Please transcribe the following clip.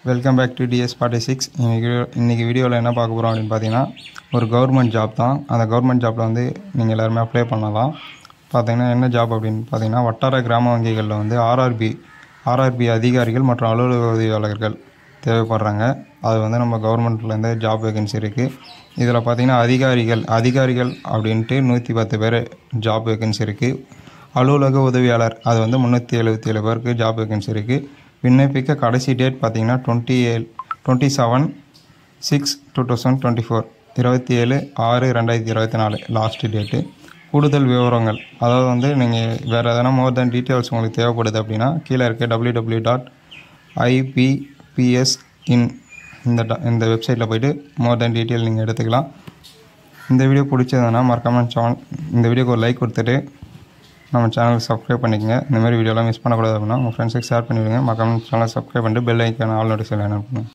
Welcome back to DS46. இன்றைக்கி வீடியோவில் என்ன பார்க்க போகிறோம் அப்படின்னு பார்த்தீங்கன்னா, ஒரு கவர்மெண்ட் ஜாப் தான். அந்த கவர்மெண்ட் ஜாப்பில் வந்து நீங்கள் எல்லாருமே அப்ளை பண்ணலாம். பார்த்தீங்கன்னா என்ன ஜாப் அப்படின்னு பார்த்தீங்கன்னா, வட்டார கிராம வங்கிகளில் வந்து ஆர்ஆர்பி அதிகாரிகள் மற்றும் அலுவலக உதவியாளர்கள் தேவைப்படுறாங்க. அது வந்து நம்ம கவர்மெண்ட்லேருந்து ஜாப் வேகன்சி இருக்குது. இதில் பார்த்தீங்கன்னா அதிகாரிகள் அப்படின்ட்டு 110 பேர் ஜாப் வேகன்சி இருக்குது. அலுவலக உதவியாளர் அது வந்து 377 பேருக்கு ஜாப் வேகன்சி இருக்குது. விண்ணப்பிக்க கடைசி டேட் பார்த்தீங்கன்னா 27/6/2024 27/6/2024 லாஸ்ட்டு டேட்டு. கூடுதல் விவரங்கள், அதாவது வந்து நீங்கள் வேறு எதனா மோர் தென் டீட்டெயில்ஸ் உங்களுக்கு தேவைப்படுது அப்படின்னா கீழே இருக்க www.ipps.in இந்த வெப்சைட்டில் போய்ட்டு மோர் தென் டீட்டெயில் நீங்கள் எடுத்துக்கலாம். இந்த வீடியோ பிடிச்சதுன்னா மறக்காமல் இந்த வீடியோக்கு ஒரு லைக் கொடுத்துட்டு நம்ம சேனலுக்கு சப்ஸ்கிரைப் பண்ணிக்கங்க. இந்தமாதிரி வீடியோலாம் மிஸ் பண்ணக்கூடாது அப்படின்னா உங்கள் ஃப்ரெண்ட்ஸுக்கு ஷேர் பண்ணிவிடுங்க. மறக்காமல் சேனலை சப்ஸ்கிரைப் பண்ணிட்டு பெல் ஐக்கான ஆல் நோட்டிஃபிகேஷன் பண்ணுங்கள்.